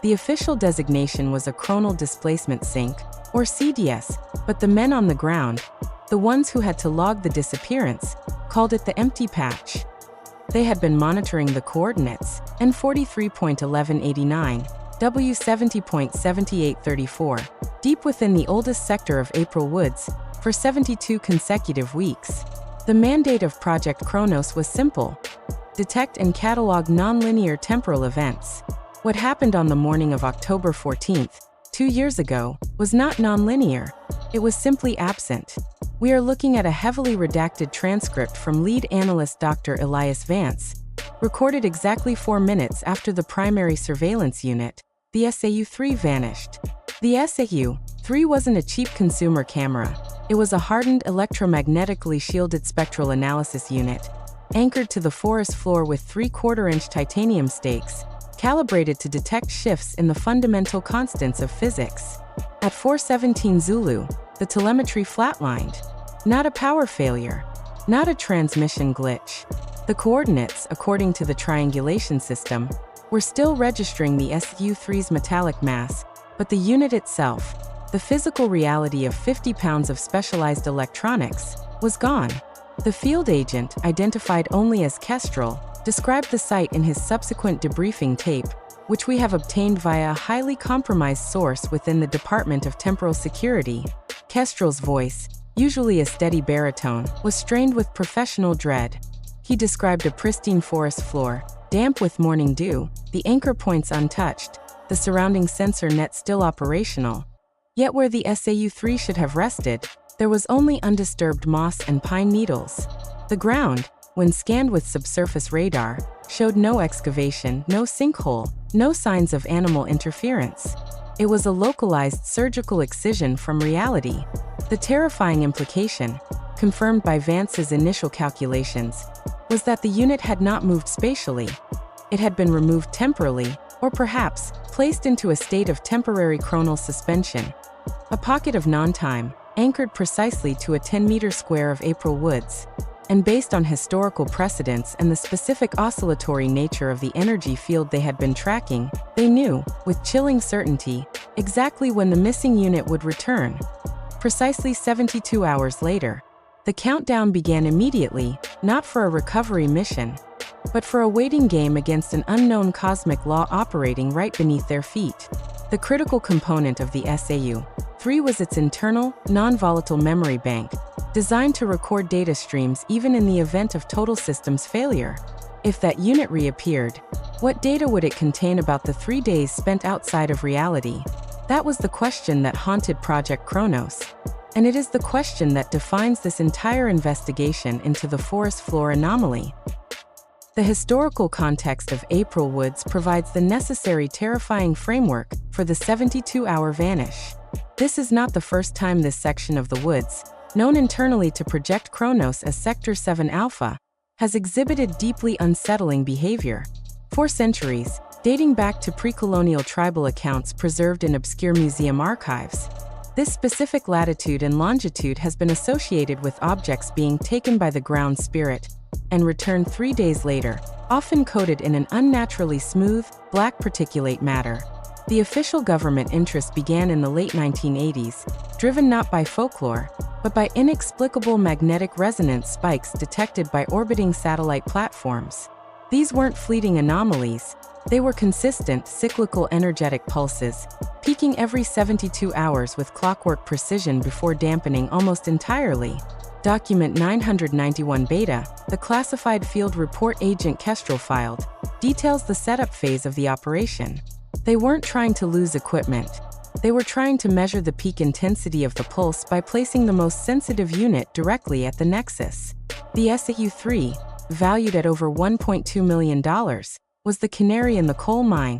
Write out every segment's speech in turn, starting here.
The official designation was a Chronal Displacement Sink, or CDS, but the men on the ground, the ones who had to log the disappearance, called it the empty patch. They had been monitoring the coordinates, N43.1189, W70.7834, deep within the oldest sector of April Woods, for 72 consecutive weeks. The mandate of Project Chronos was simple: detect and catalog nonlinear temporal events. What happened on the morning of October 14th, 2 years ago, was not nonlinear. It was simply absent. We are looking at a heavily redacted transcript from lead analyst Dr. Elias Vance, recorded exactly 4 minutes after the primary surveillance unit, the SAU-3, vanished. The SAU-3 wasn't a cheap consumer camera. It was a hardened electromagnetically shielded spectral analysis unit, anchored to the forest floor with 3/4-inch titanium stakes, calibrated to detect shifts in the fundamental constants of physics. At 4:17 Zulu, the telemetry flatlined. Not a power failure, not a transmission glitch. The coordinates, according to the triangulation system, were still registering the SAU-3's metallic mass, but the unit itself, the physical reality of 50 pounds of specialized electronics, was gone. The field agent, identified only as Kestrel, described the site in his subsequent debriefing tape, which we have obtained via a highly compromised source within the Department of Temporal Security. Kestrel's voice, usually a steady baritone, was strained with professional dread. He described a pristine forest floor, damp with morning dew, the anchor points untouched, the surrounding sensor net still operational. Yet where the SAU-3 should have rested, there was only undisturbed moss and pine needles. The ground, when scanned with subsurface radar, showed no excavation, no sinkhole, no signs of animal interference. It was a localized surgical excision from reality. The terrifying implication, confirmed by Vance's initial calculations, was that the unit had not moved spatially. It had been removed temporally, or perhaps placed into a state of temporary chronal suspension. A pocket of non-time, anchored precisely to a 10-meter square of April Woods. And based on historical precedents and the specific oscillatory nature of the energy field they had been tracking, they knew, with chilling certainty, exactly when the missing unit would return. Precisely 72 hours later, the countdown began immediately, not for a recovery mission, but for a waiting game against an unknown cosmic law operating right beneath their feet. The critical component of the SAU-3 was its internal, non-volatile memory bank, designed to record data streams even in the event of total systems failure. If that unit reappeared, what data would it contain about the 3 days spent outside of reality? That was the question that haunted Project Chronos. And it is the question that defines this entire investigation into the forest floor anomaly. The historical context of April Woods provides the necessary terrifying framework for the 72-hour vanish. This is not the first time this section of the woods, known internally to Project Chronos as Sector 7 Alpha, has exhibited deeply unsettling behavior. For centuries, dating back to pre-colonial tribal accounts preserved in obscure museum archives, this specific latitude and longitude has been associated with objects being taken by the ground spirit and returned 3 days later, often coated in an unnaturally smooth, black particulate matter. The official government interest began in the late 1980s, driven not by folklore, but by inexplicable magnetic resonance spikes detected by orbiting satellite platforms. These weren't fleeting anomalies. They were consistent, cyclical energetic pulses, peaking every 72 hours with clockwork precision before dampening almost entirely. Document 991 Beta, the classified field report agent Kestrel filed, details the setup phase of the operation. They weren't trying to lose equipment. They were trying to measure the peak intensity of the pulse by placing the most sensitive unit directly at the nexus. The SAU-3, valued at over $1.2 million, was the canary in the coal mine,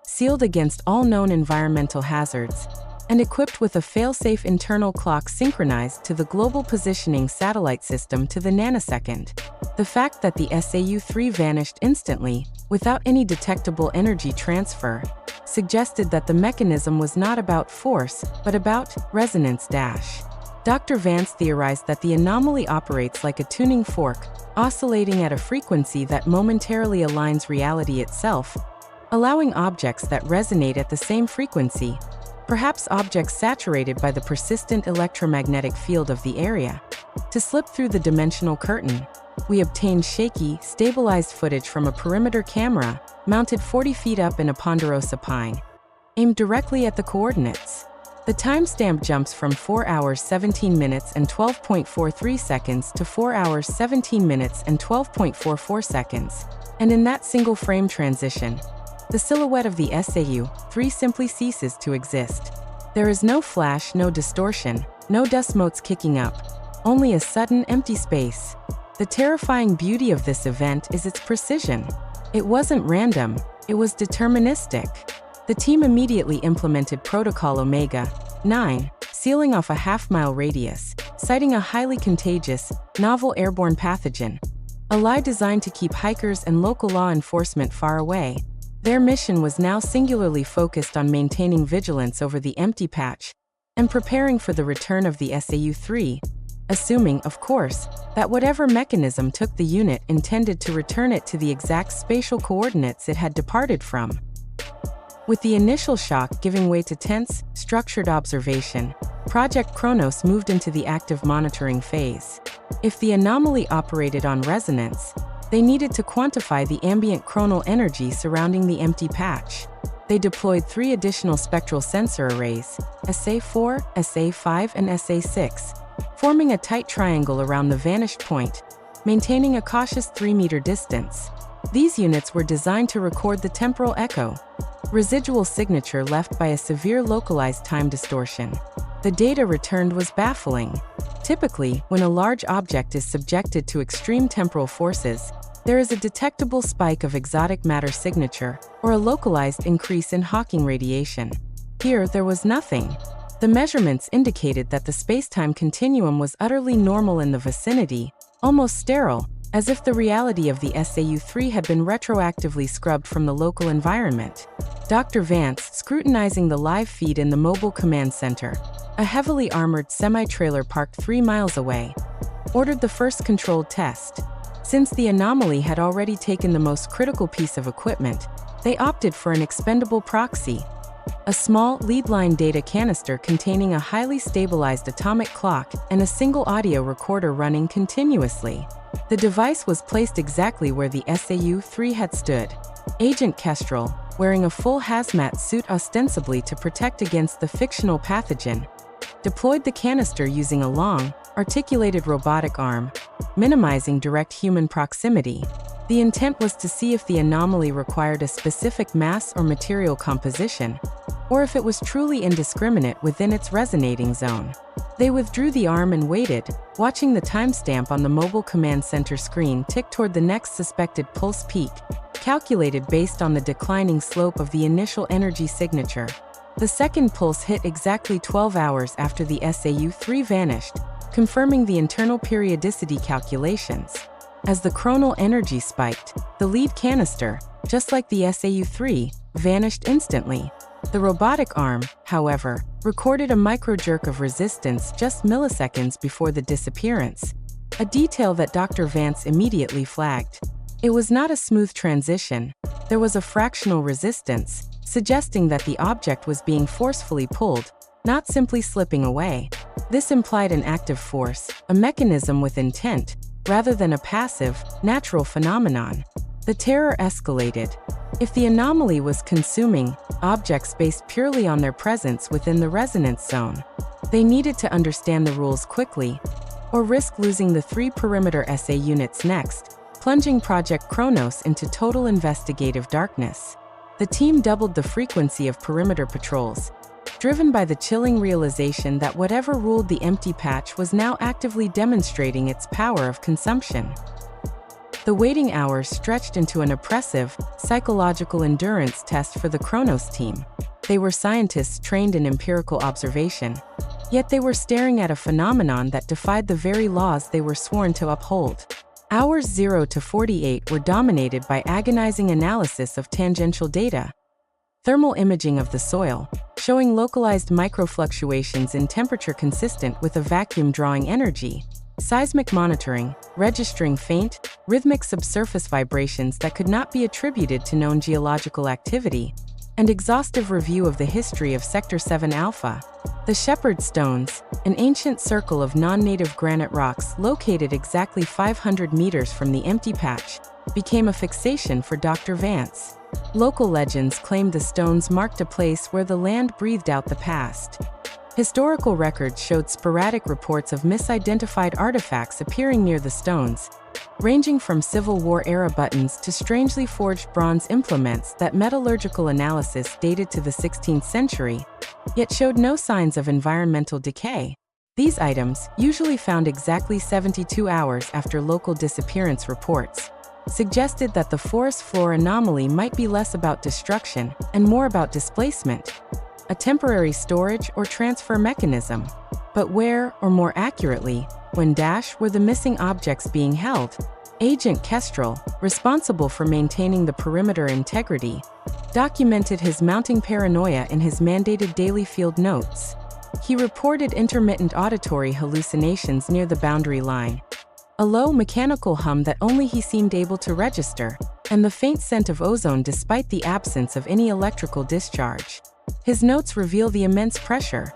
sealed against all known environmental hazards, and equipped with a fail-safe internal clock synchronized to the global positioning satellite system to the nanosecond. The fact that the SAU-3 vanished instantly, without any detectable energy transfer, suggested that the mechanism was not about force, but about resonance dash. Dr. Vance theorized that the anomaly operates like a tuning fork, oscillating at a frequency that momentarily aligns reality itself allowing objects that resonate at the same frequency, perhaps objects saturated by the persistent electromagnetic field of the area, to slip through the dimensional curtain. We obtained shaky, stabilized footage from a perimeter camera mounted 40 feet up in a ponderosa pine, aimed directly at the coordinates. The timestamp jumps from 4 hours 17 minutes and 12.43 seconds to 4 hours 17 minutes and 12.44 seconds, and in that single frame transition, the silhouette of the SAU-3 simply ceases to exist. There is no flash, no distortion, no dust motes kicking up, only a sudden empty space. The terrifying beauty of this event is its precision. It wasn't random, it was deterministic. The team immediately implemented Protocol Omega-9, sealing off a half-mile radius, citing a highly contagious, novel airborne pathogen, a lie designed to keep hikers and local law enforcement far away. Their mission was now singularly focused on maintaining vigilance over the empty patch and preparing for the return of the SAU-3, assuming, of course, that whatever mechanism took the unit intended to return it to the exact spatial coordinates it had departed from. With the initial shock giving way to tense, structured observation, Project Chronos moved into the active monitoring phase. If the anomaly operated on resonance, they needed to quantify the ambient chronal energy surrounding the empty patch. They deployed 3 additional spectral sensor arrays, SA-4, SA-5, and SA-6, forming a tight triangle around the Vanish point, maintaining a cautious 3-meter distance. These units were designed to record the temporal echo, residual signature left by a severe localized time distortion. The data returned was baffling. Typically, when a large object is subjected to extreme temporal forces, there is a detectable spike of exotic matter signature, or a localized increase in Hawking radiation. Here, there was nothing. The measurements indicated that the space-time continuum was utterly normal in the vicinity, almost sterile, as if the reality of the SAU-3 had been retroactively scrubbed from the local environment. Dr. Vance, scrutinizing the live feed in the mobile command center, a heavily armored semi-trailer parked 3 miles away, ordered the first controlled test. Since the anomaly had already taken the most critical piece of equipment, they opted for an expendable proxy, a small lead-line data canister containing a highly stabilized atomic clock and a single audio recorder running continuously. The device was placed exactly where the SAU-3 had stood. Agent Kestrel, wearing a full hazmat suit ostensibly to protect against the fictional pathogen, deployed the canister using a long, articulated robotic arm, minimizing direct human proximity. The intent was to see if the anomaly required a specific mass or material composition, or if it was truly indiscriminate within its resonating zone. They withdrew the arm and waited, watching the timestamp on the mobile command center screen tick toward the next suspected pulse peak, calculated based on the declining slope of the initial energy signature. The second pulse hit exactly 12 hours after the SAU-3 vanished, confirming the internal periodicity calculations. As the chronal energy spiked, the lead canister, just like the SAU-3, vanished instantly. The robotic arm, however, recorded a micro-jerk of resistance just milliseconds before the disappearance, a detail that Dr. Vance immediately flagged. It was not a smooth transition. There was a fractional resistance, suggesting that the object was being forcefully pulled, not simply slipping away. This implied an active force, a mechanism with intent, rather than a passive, natural phenomenon. The terror escalated. If the anomaly was consuming objects based purely on their presence within the resonance zone, they needed to understand the rules quickly, or risk losing the 3 perimeter SA units next, plunging Project Chronos into total investigative darkness. The team doubled the frequency of perimeter patrols, driven by the chilling realization that whatever ruled the empty patch was now actively demonstrating its power of consumption. The waiting hours stretched into an oppressive, psychological endurance test for the Chronos team. They were scientists trained in empirical observation, yet they were staring at a phenomenon that defied the very laws they were sworn to uphold. Hours 0 to 48 were dominated by agonizing analysis of tangential data. Thermal imaging of the soil, showing localized microfluctuations in temperature consistent with a vacuum drawing energy. seismic monitoring, registering faint, rhythmic subsurface vibrations that could not be attributed to known geological activity, and exhaustive review of the history of Sector 7 Alpha. The Shepherd Stones, an ancient circle of non-native granite rocks located exactly 500 meters from the empty patch, became a fixation for Dr. Vance. Local legends claimed the stones marked a place where the land breathed out the past. Historical records showed sporadic reports of misidentified artifacts appearing near the stones, ranging from Civil War-era buttons to strangely forged bronze implements that metallurgical analysis dated to the 16th century, yet showed no signs of environmental decay. These items, usually found exactly 72 hours after local disappearance reports, suggested that the forest floor anomaly might be less about destruction and more about displacement, a temporary storage or transfer mechanism. But where, or more accurately, when were the missing objects being held? Agent Kestrel, responsible for maintaining the perimeter integrity, documented his mounting paranoia in his mandated daily field notes. He reported intermittent auditory hallucinations near the boundary line, a low mechanical hum that only he seemed able to register, and the faint scent of ozone despite the absence of any electrical discharge. His notes reveal the immense pressure.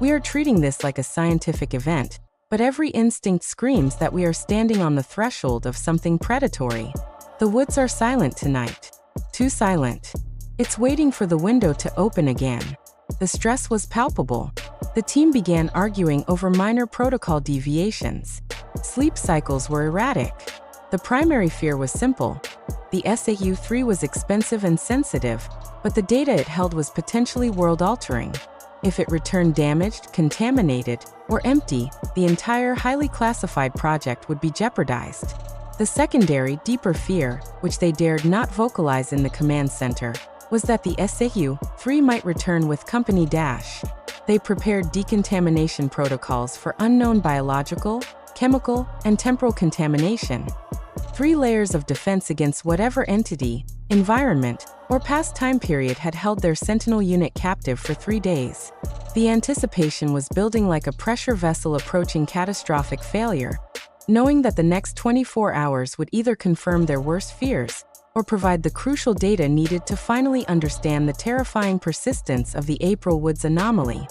We are treating this like a scientific event, but every instinct screams that we are standing on the threshold of something predatory. The woods are silent tonight. Too silent. It's waiting for the window to open again. The stress was palpable. The team began arguing over minor protocol deviations. Sleep cycles were erratic. The primary fear was simple. The SAU-3 was expensive and sensitive, but the data it held was potentially world-altering. If it returned damaged, contaminated, or empty, the entire highly classified project would be jeopardized. The secondary, deeper fear, which they dared not vocalize in the command center, was that the SAU-3 might return with company dash. They prepared decontamination protocols for unknown biological, chemical, and temporal contamination. 3 layers of defense against whatever entity, environment, or past time period had held their Sentinel unit captive for 3 days. The anticipation was building like a pressure vessel approaching catastrophic failure, knowing that the next 24 hours would either confirm their worst fears or provide the crucial data needed to finally understand the terrifying persistence of the April Woods anomaly.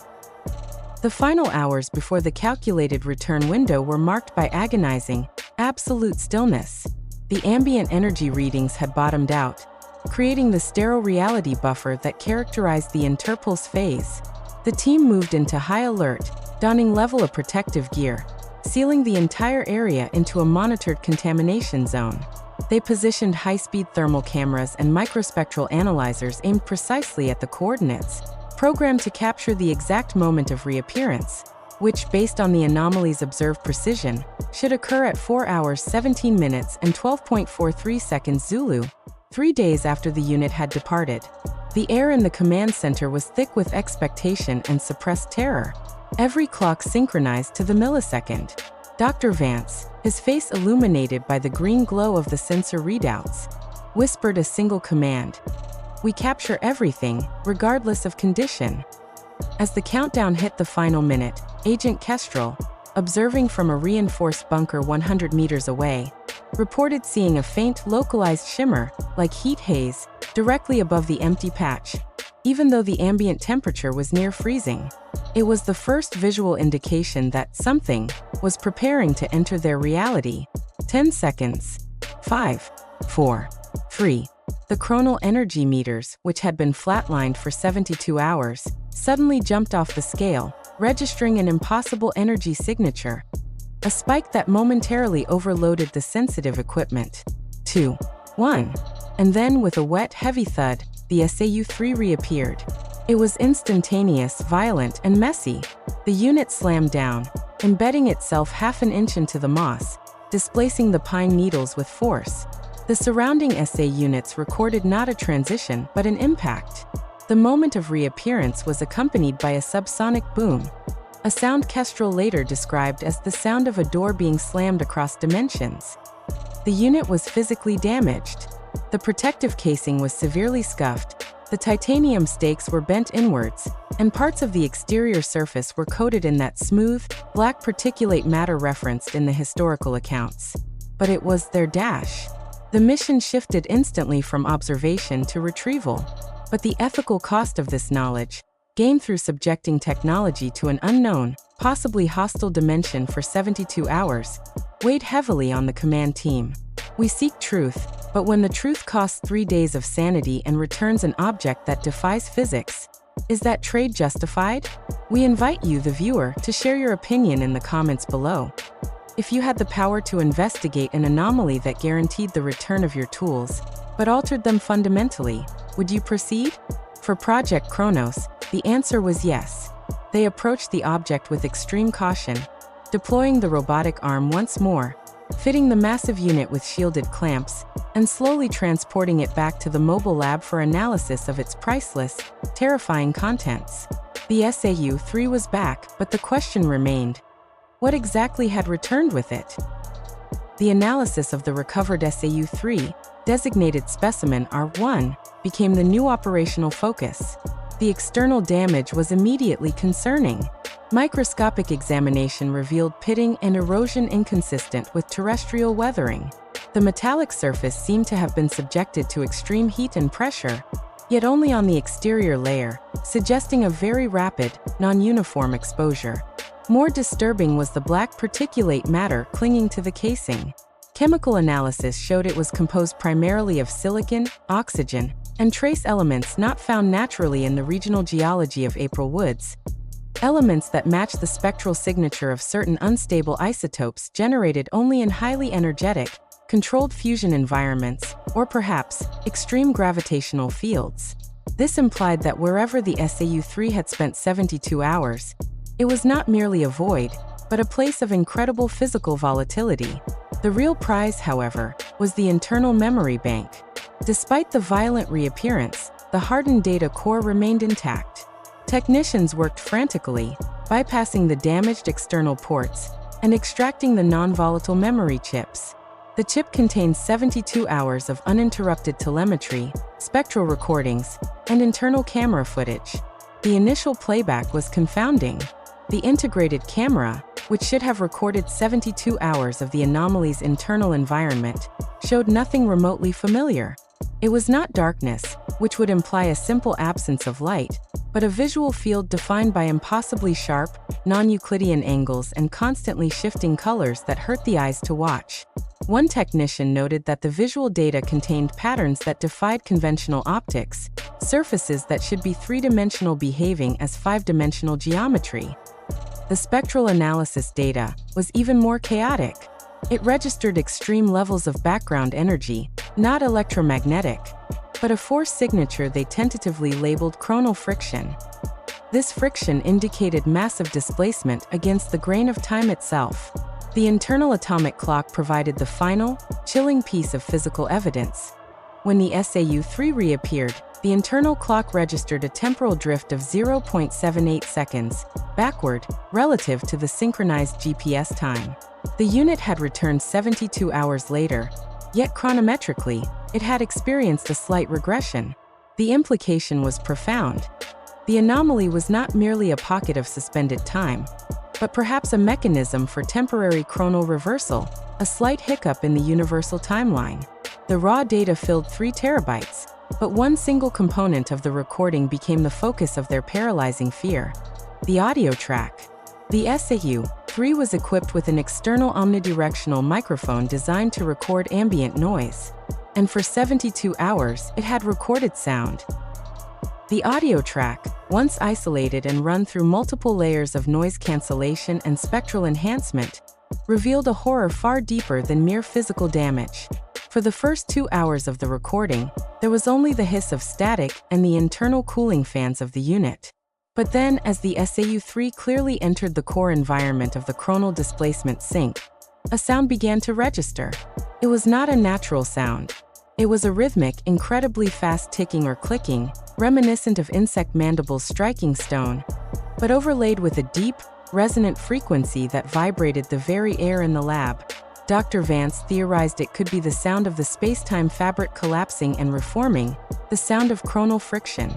The final hours before the calculated return window were marked by agonizing, absolute stillness. The ambient energy readings had bottomed out, creating the sterile reality buffer that characterized the interpulse phase. The team moved into high alert, donning level of protective gear, sealing the entire area into a monitored contamination zone. They positioned high-speed thermal cameras and microspectral analyzers aimed precisely at the coordinates, programmed to capture the exact moment of reappearance, which, based on the anomaly's observed precision, should occur at 4 hours 17 minutes and 12.43 seconds Zulu, 3 days after the unit had departed. The air in the command center was thick with expectation and suppressed terror, every clock synchronized to the millisecond. Dr. Vance, his face illuminated by the green glow of the sensor readouts, whispered a single command: "We capture everything, regardless of condition." As the countdown hit the final minute, Agent Kestrel, observing from a reinforced bunker 100 meters away, reported seeing a faint, localized shimmer, like heat haze, directly above the empty patch, even though the ambient temperature was near freezing. It was the first visual indication that something was preparing to enter their reality. 10 seconds. 5, 4, 3. The chronal energy meters, which had been flatlined for 72 hours, suddenly jumped off the scale, registering an impossible energy signature, a spike that momentarily overloaded the sensitive equipment. 2, 1. And then, with a wet, heavy thud, the SAU-3 reappeared. It was instantaneous, violent, and messy. The unit slammed down, embedding itself half an inch into the moss, displacing the pine needles with force. The surrounding SA units recorded not a transition, but an impact. The moment of reappearance was accompanied by a subsonic boom, a sound Kestrel later described as the sound of a door being slammed across dimensions. The unit was physically damaged. The protective casing was severely scuffed, The titanium stakes were bent inwards, and parts of the exterior surface were coated in that smooth, black particulate matter referenced in the historical accounts. But it was their dash. The mission shifted instantly from observation to retrieval. But the ethical cost of this knowledge, gained through subjecting technology to an unknown, possibly hostile dimension for 72 hours, weighed heavily on the command team. We seek truth, but when the truth costs 3 days of sanity and returns an object that defies physics, is that trade justified? We invite you, the viewer, to share your opinion in the comments below. If you had the power to investigate an anomaly that guaranteed the return of your tools, but altered them fundamentally, would you proceed? For Project Chronos, the answer was yes. They approached the object with extreme caution, deploying the robotic arm once more, fitting the massive unit with shielded clamps, and slowly transporting it back to the mobile lab for analysis of its priceless, terrifying contents. The SAU-3 was back, but the question remained: what exactly had returned with it? The analysis of the recovered SAU-3, designated specimen R1, became the new operational focus. The external damage was immediately concerning. Microscopic examination revealed pitting and erosion inconsistent with terrestrial weathering. The metallic surface seemed to have been subjected to extreme heat and pressure, yet only on the exterior layer, suggesting a very rapid, non-uniform exposure. More disturbing was the black particulate matter clinging to the casing. Chemical analysis showed it was composed primarily of silicon, oxygen, and trace elements not found naturally in the regional geology of April Woods. Elements that match the spectral signature of certain unstable isotopes generated only in highly energetic, controlled fusion environments, or perhaps, extreme gravitational fields. This implied that wherever the SAU-3 had spent 72 hours, it was not merely a void, but a place of incredible physical volatility. The real prize, however, was the internal memory bank. Despite the violent reappearance, the hardened data core remained intact. Technicians worked frantically, bypassing the damaged external ports and extracting the non-volatile memory chips. The chip contained 72 hours of uninterrupted telemetry, spectral recordings, and internal camera footage. The initial playback was confounding. The integrated camera, which should have recorded 72 hours of the anomaly's internal environment, showed nothing remotely familiar. It was not darkness, which would imply a simple absence of light, but a visual field defined by impossibly sharp, non-Euclidean angles and constantly shifting colors that hurt the eyes to watch. One technician noted that the visual data contained patterns that defied conventional optics, surfaces that should be three-dimensional behaving as five-dimensional geometry. The spectral analysis data was even more chaotic. It registered extreme levels of background energy, not electromagnetic, but a force signature they tentatively labeled chronal friction. This friction indicated massive displacement against the grain of time itself. The internal atomic clock provided the final, chilling piece of physical evidence. When the SAU-3 reappeared, the internal clock registered a temporal drift of 0.78 seconds, backward, relative to the synchronized GPS time. The unit had returned 72 hours later, yet chronometrically, it had experienced a slight regression. The implication was profound. The anomaly was not merely a pocket of suspended time, but perhaps a mechanism for temporary chronal reversal, a slight hiccup in the universal timeline. The raw data filled 3 terabytes, but one single component of the recording became the focus of their paralyzing fear: the audio track. The SAU-3 was equipped with an external omnidirectional microphone designed to record ambient noise, and for 72 hours it had recorded sound. The audio track, once isolated and run through multiple layers of noise cancellation and spectral enhancement, revealed a horror far deeper than mere physical damage. For the first 2 hours of the recording, there was only the hiss of static and the internal cooling fans of the unit. But then, as the SAU-3 clearly entered the core environment of the chronal displacement sink, a sound began to register. It was not a natural sound. It was a rhythmic, incredibly fast ticking or clicking, reminiscent of insect mandibles striking stone, but overlaid with a deep, resonant frequency that vibrated the very air in the lab. Dr. Vance theorized it could be the sound of the space-time fabric collapsing and reforming, the sound of chronal friction.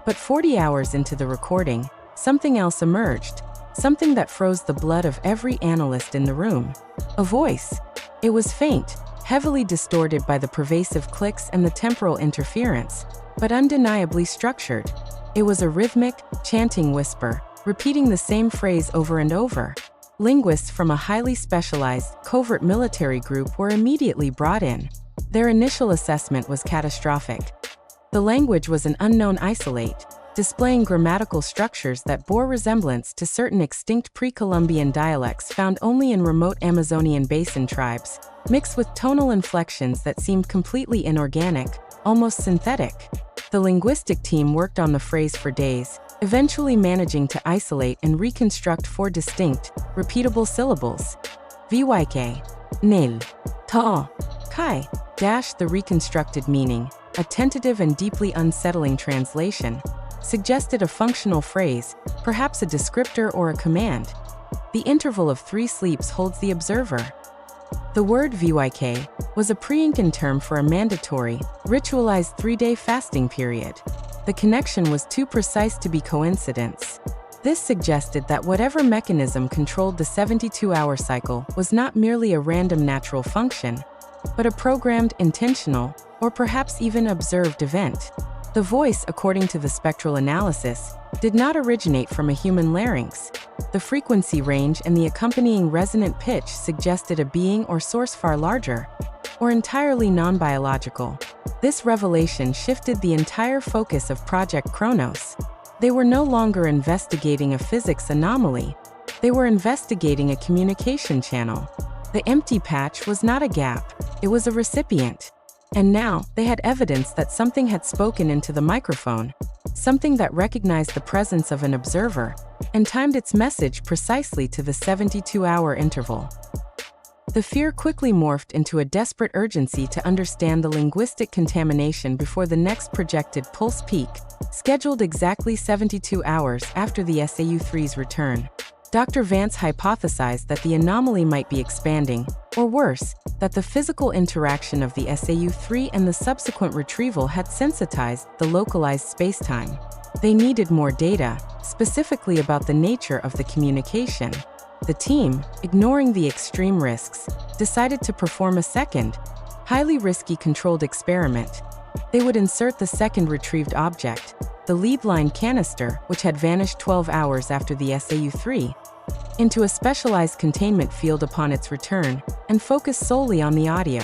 But 40 hours into the recording, something else emerged, something that froze the blood of every analyst in the room. A voice. It was faint, heavily distorted by the pervasive clicks and the temporal interference, but undeniably structured. It was a rhythmic, chanting whisper, repeating the same phrase over and over. Linguists from a highly specialized, covert military group were immediately brought in. Their initial assessment was catastrophic. The language was an unknown isolate, displaying grammatical structures that bore resemblance to certain extinct pre-Columbian dialects found only in remote Amazonian basin tribes, mixed with tonal inflections that seemed completely inorganic, almost synthetic. The linguistic team worked on the phrase for days, eventually managing to isolate and reconstruct 4 distinct, repeatable syllables. Vyk, nil, ta, kai, the reconstructed meaning, a tentative and deeply unsettling translation, suggested a functional phrase, perhaps a descriptor or a command. The interval of 3 sleeps holds the observer. The word Vyk was a pre-Incan term for a mandatory, ritualized 3-day fasting period. The connection was too precise to be coincidence. This suggested that whatever mechanism controlled the 72-hour cycle was not merely a random natural function, but a programmed, intentional, or perhaps even observed event. The voice, according to the spectral analysis, did not originate from a human larynx. The frequency range and the accompanying resonant pitch suggested a being or source far larger, or entirely non-biological. This revelation shifted the entire focus of Project Chronos. They were no longer investigating a physics anomaly. They were investigating a communication channel. The empty patch was not a gap, it was a recipient. And now, they had evidence that something had spoken into the microphone, something that recognized the presence of an observer, and timed its message precisely to the 72-hour interval. The fear quickly morphed into a desperate urgency to understand the linguistic contamination before the next projected pulse peak, scheduled exactly 72 hours after the SAU-3's return. Dr. Vance hypothesized that the anomaly might be expanding, or worse, that the physical interaction of the SAU-3 and the subsequent retrieval had sensitized the localized spacetime. They needed more data, specifically about the nature of the communication. The team, ignoring the extreme risks, decided to perform a second, highly risky controlled experiment. They would insert the second retrieved object, the lead line canister, which had vanished 12 hours after the SAU-3, into a specialized containment field upon its return, and focus solely on the audio.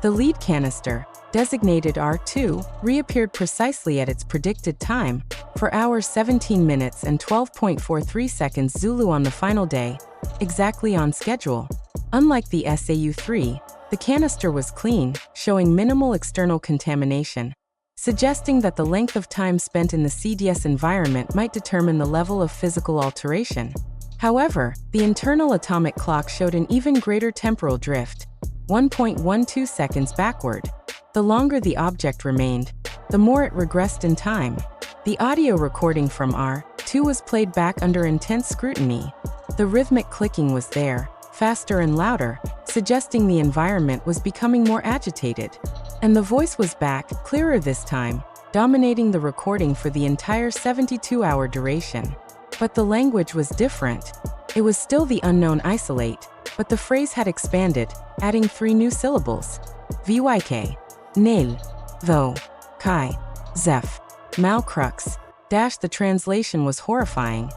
The lead canister, designated R2, reappeared precisely at its predicted time, for hours 17 minutes and 12.43 seconds Zulu on the final day, exactly on schedule. Unlike the SAU-3, the canister was clean, showing minimal external contamination, suggesting that the length of time spent in the CDS environment might determine the level of physical alteration. However, the internal atomic clock showed an even greater temporal drift, 1.12 seconds backward. The longer the object remained, the more it regressed in time. The audio recording from R2 was played back under intense scrutiny. The rhythmic clicking was there, faster and louder, suggesting the environment was becoming more agitated. And the voice was back, clearer this time, dominating the recording for the entire 72-hour duration. But the language was different. It was still the unknown isolate, but the phrase had expanded, adding 3 new syllables. Vyk, nil, tho, kai, zeph, malcrux. The translation was horrifying.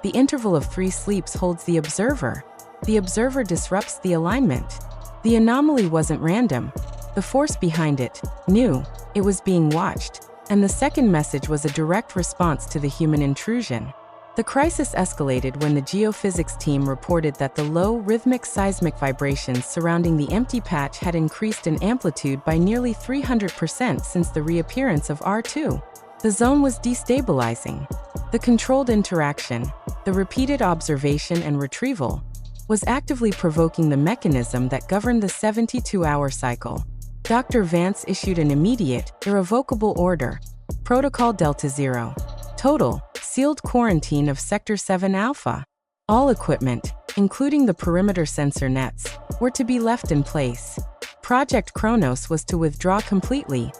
The interval of 3 sleeps holds the observer. The observer disrupts the alignment. The anomaly wasn't random. The force behind it knew it was being watched, and the second message was a direct response to the human intrusion. The crisis escalated when the geophysics team reported that the low, rhythmic seismic vibrations surrounding the empty patch had increased in amplitude by nearly 300% since the reappearance of R2. The zone was destabilizing. The controlled interaction, the repeated observation and retrieval, was actively provoking the mechanism that governed the 72-hour cycle. Dr. Vance issued an immediate, irrevocable order, Protocol Delta Zero. Total, sealed quarantine of Sector 7 Alpha. All equipment, including the perimeter sensor nets, were to be left in place. Project Chronos was to withdraw completely,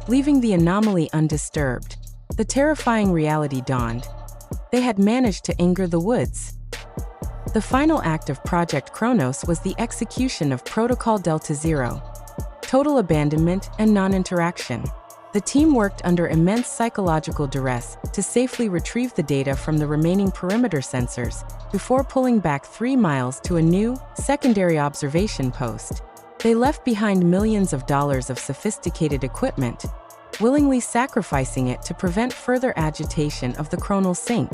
leaving the anomaly undisturbed. The terrifying reality dawned. They had managed to anger the woods. The final act of Project Chronos was the execution of Protocol Delta Zero. Total abandonment and non-interaction. The team worked under immense psychological duress to safely retrieve the data from the remaining perimeter sensors before pulling back 3 miles to a new, secondary observation post. They left behind millions of dollars of sophisticated equipment, willingly sacrificing it to prevent further agitation of the Chronos sink.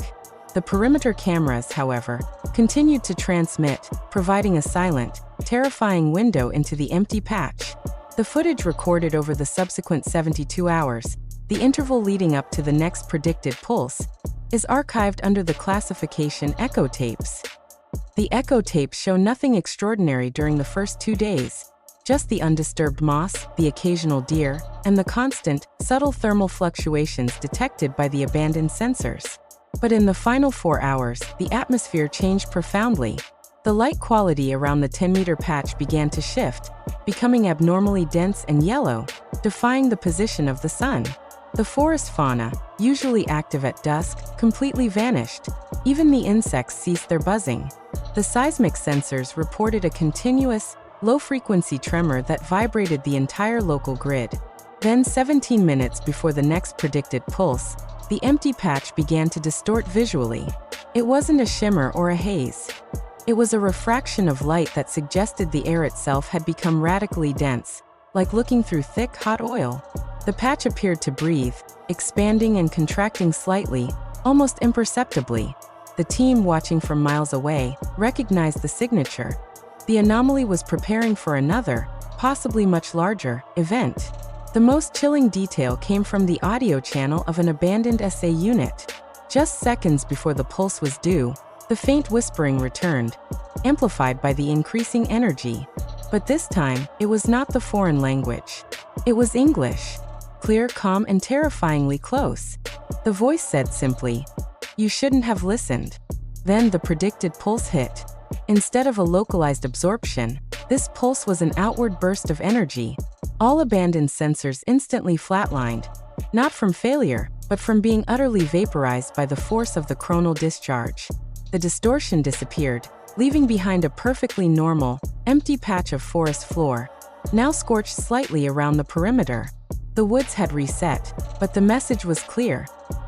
The perimeter cameras, however, continued to transmit, providing a silent, terrifying window into the empty patch. The footage recorded over the subsequent 72 hours, the interval leading up to the next predicted pulse, is archived under the classification echo tapes. The echo tapes show nothing extraordinary during the first 2 days, just the undisturbed moss, the occasional deer, and the constant, subtle thermal fluctuations detected by the abandoned sensors. But in the final 4 hours, the atmosphere changed profoundly. The light quality around the 10-meter patch began to shift, becoming abnormally dense and yellow, defying the position of the sun. The forest fauna, usually active at dusk, completely vanished. Even the insects ceased their buzzing. The seismic sensors reported a continuous, low-frequency tremor that vibrated the entire local grid. Then, 17 minutes before the next predicted pulse, the empty patch began to distort visually. It wasn't a shimmer or a haze. It was a refraction of light that suggested the air itself had become radically dense, like looking through thick, hot oil. The patch appeared to breathe, expanding and contracting slightly, almost imperceptibly. The team, watching from miles away, recognized the signature. The anomaly was preparing for another, possibly much larger, event. The most chilling detail came from the audio channel of an abandoned SA unit. Just seconds before the pulse was due, the faint whispering returned, amplified by the increasing energy. But this time, it was not the foreign language. It was English. Clear, calm, and terrifyingly close. The voice said simply, "You shouldn't have listened." Then the predicted pulse hit. Instead of a localized absorption, this pulse was an outward burst of energy. All abandoned sensors instantly flatlined, not from failure, but from being utterly vaporized by the force of the chronal discharge. The distortion disappeared, leaving behind a perfectly normal, empty patch of forest floor, now scorched slightly around the perimeter. The woods had reset, but the message was clear.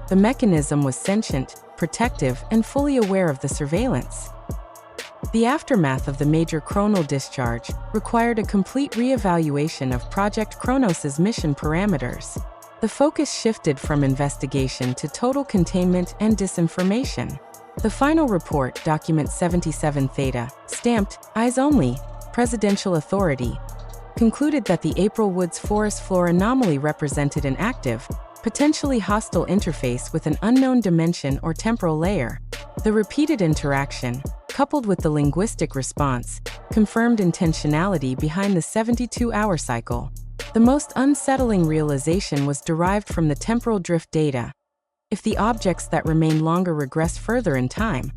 The mechanism was sentient, protective, and fully aware of the surveillance. The aftermath of the major chronal discharge required a complete reevaluation of Project Chronos's mission parameters. The focus shifted from investigation to total containment and disinformation. The final report, Document 77 Theta, stamped, Eyes Only, Presidential Authority, concluded that the April Woods forest floor anomaly represented an active, potentially hostile interface with an unknown dimension or temporal layer. The repeated interaction, coupled with the linguistic response, confirmed intentionality behind the 72-hour cycle. The most unsettling realization was derived from the temporal drift data. If the objects that remained longer regressed further in time,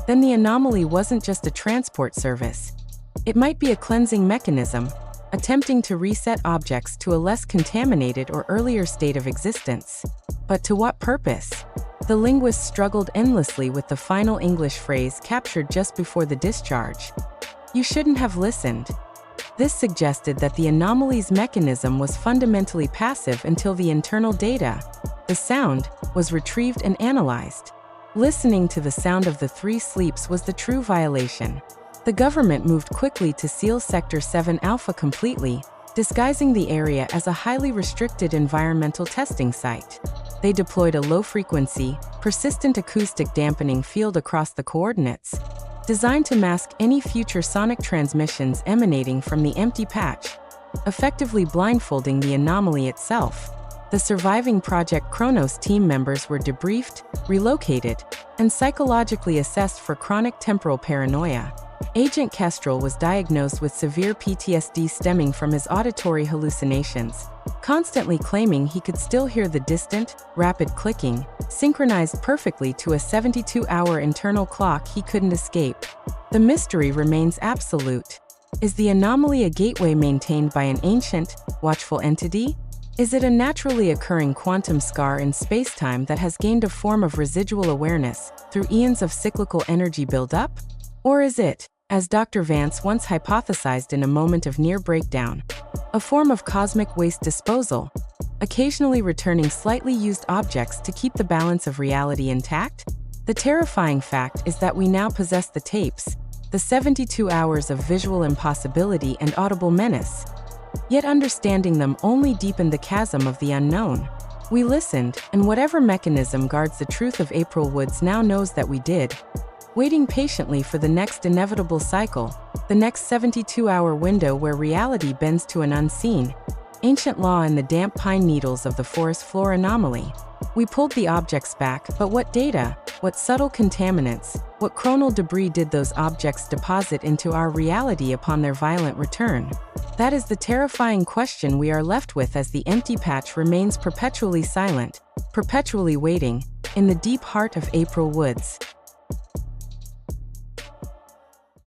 then the anomaly wasn't just a transport service. It might be a cleansing mechanism, attempting to reset objects to a less contaminated or earlier state of existence. But to what purpose? The linguists struggled endlessly with the final English phrase captured just before the discharge. "You shouldn't have listened." This suggested that the anomaly's mechanism was fundamentally passive until the internal data, the sound, was retrieved and analyzed. Listening to the sound of the 3 sleeps was the true violation. The government moved quickly to seal Sector 7 Alpha completely, disguising the area as a highly restricted environmental testing site. They deployed a low-frequency, persistent acoustic dampening field across the coordinates, designed to mask any future sonic transmissions emanating from the empty patch, effectively blindfolding the anomaly itself. The surviving Project Chronos team members were debriefed, relocated, and psychologically assessed for chronic temporal paranoia. Agent Kestrel was diagnosed with severe PTSD stemming from his auditory hallucinations, constantly claiming he could still hear the distant, rapid clicking, synchronized perfectly to a 72-hour internal clock he couldn't escape. The mystery remains absolute. Is the anomaly a gateway maintained by an ancient, watchful entity? Is it a naturally occurring quantum scar in spacetime that has gained a form of residual awareness through eons of cyclical energy buildup? Or is it, as Dr. Vance once hypothesized in a moment of near breakdown, a form of cosmic waste disposal, occasionally returning slightly used objects to keep the balance of reality intact? The terrifying fact is that we now possess the tapes, the 72 hours of visual impossibility and audible menace. Yet understanding them only deepened the chasm of the unknown. We listened, and whatever mechanism guards the truth of April Woods now knows that we did. Waiting patiently for the next inevitable cycle, the next 72-hour window where reality bends to an unseen, ancient law in the damp pine needles of the forest floor anomaly. We pulled the objects back, but what data, what subtle contaminants, what chronal debris did those objects deposit into our reality upon their violent return? That is the terrifying question we are left with as the empty patch remains perpetually silent, perpetually waiting, in the deep heart of April Woods.